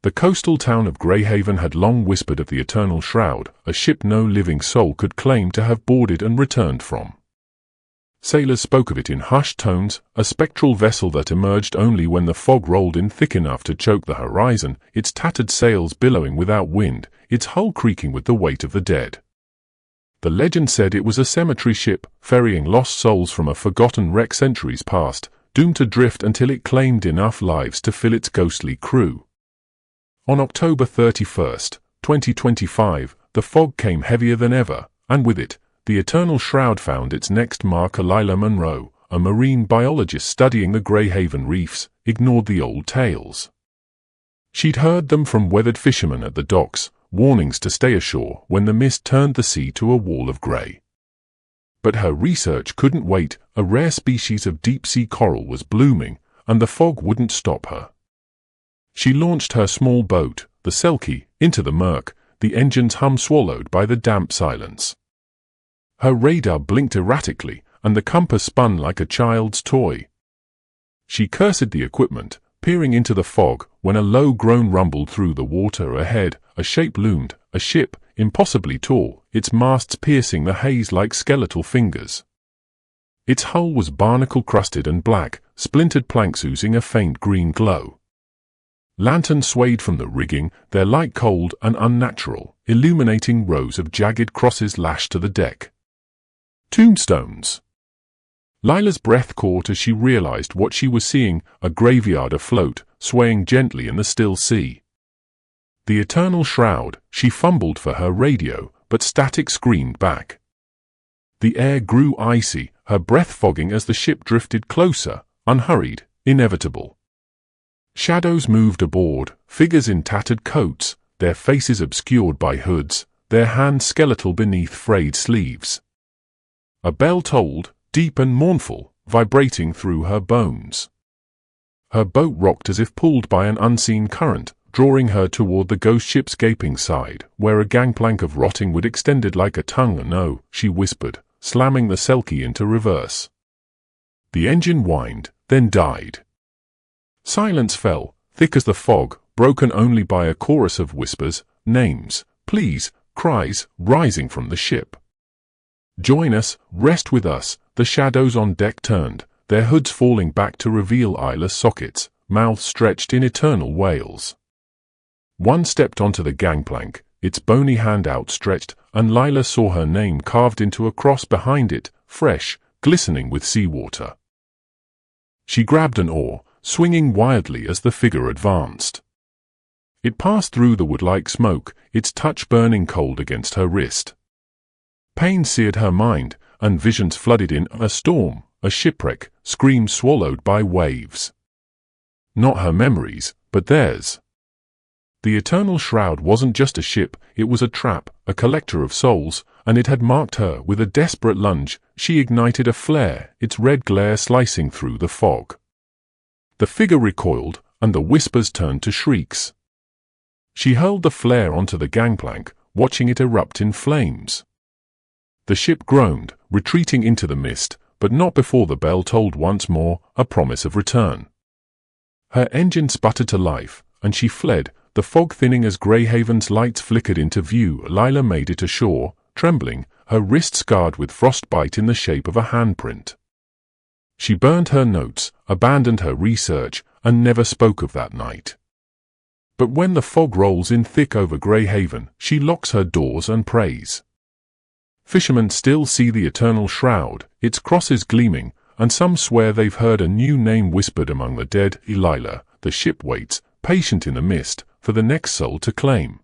The coastal town of Greyhaven had long whispered of the Eternal Shroud, a ship no living soul could claim to have boarded and returned from. Sailors spoke of it in hushed tones, a spectral vessel that emerged only when the fog rolled in thick enough to choke the horizon, its tattered sails billowing without wind, its hull creaking with the weight of the dead. The legend said it was a cemetery ship, ferrying lost souls from a forgotten wreck centuries past, doomed to drift until it claimed enough lives to fill its ghostly crew. On October 31st, 2025, the fog came heavier than ever, and with it, the Eternal Shroud found its next marker. Lila Monroe, a marine biologist studying the Greyhaven reefs, ignored the old tales. She'd heard them from weathered fishermen at the docks, warnings to stay ashore when the mist turned the sea to a wall of grey. But her research couldn't wait. A rare species of deep-sea coral was blooming, and the fog wouldn't stop her. She launched her small boat, the Selkie, into the murk, the engine's hum swallowed by the damp silence. Her radar blinked erratically, and the compass spun like a child's toy. She cursed the equipment, peering into the fog, when a low groan rumbled through the water ahead. A shape loomed, a ship, impossibly tall, its masts piercing the haze like skeletal fingers. Its hull was barnacle-crusted and black, splintered planks oozing a faint green glow. Lanterns swayed from the rigging, their light cold and unnatural, illuminating rows of jagged crosses lashed to the deck. Tombstones. Lila's breath caught as she realized what she was seeing, a graveyard afloat, swaying gently in the still sea. The Eternal Shroud. She fumbled for her radio, but static screamed back. The air grew icy, her breath fogging as the ship drifted closer, unhurried, inevitable. Shadows moved aboard, figures in tattered coats, their faces obscured by hoods, their hands skeletal beneath frayed sleeves. A bell tolled, deep and mournful, vibrating through her bones. Her boat rocked as if pulled by an unseen current, drawing her toward the ghost ship's gaping side, where a gangplank of rotting wood extended like a tongue. "No," she whispered, slamming the Selkie into reverse. The engine whined, then died. Silence fell, thick as the fog, broken only by a chorus of whispers, names, pleas, cries, rising from the ship. "Join us, rest with us." The shadows on deck turned, their hoods falling back to reveal eyeless sockets, mouths stretched in eternal wails. One stepped onto the gangplank, its bony hand outstretched, and Lila saw her name carved into a cross behind it, fresh, glistening with seawater. She grabbed an oar, swinging wildly as the figure advanced. It passed through the wood like smoke, its touch burning cold against her wrist. Pain seared her mind, and visions flooded in. A storm, a shipwreck, screams swallowed by waves. Not her memories, but theirs. The Eternal Shroud wasn't just a ship, it was a trap, a collector of souls, and it had marked her. With a desperate lunge, she ignited a flare, its red glare slicing through the fog. The figure recoiled, and the whispers turned to shrieks. She hurled the flare onto the gangplank, watching it erupt in flames. The ship groaned, retreating into the mist, but not before the bell tolled once more, a promise of return. Her engine sputtered to life, and she fled, the fog thinning as Greyhaven's lights flickered into view. Lila made it ashore, trembling, her wrist scarred with frostbite in the shape of a handprint. She burned her notes, abandoned her research, and never spoke of that night. But when the fog rolls in thick over Greyhaven, she locks her doors and prays. Fishermen still see the Eternal Shroud, its crosses gleaming, and some swear they've heard a new name whispered among the dead. Lila, the ship waits, patient in the mist, for the next soul to claim.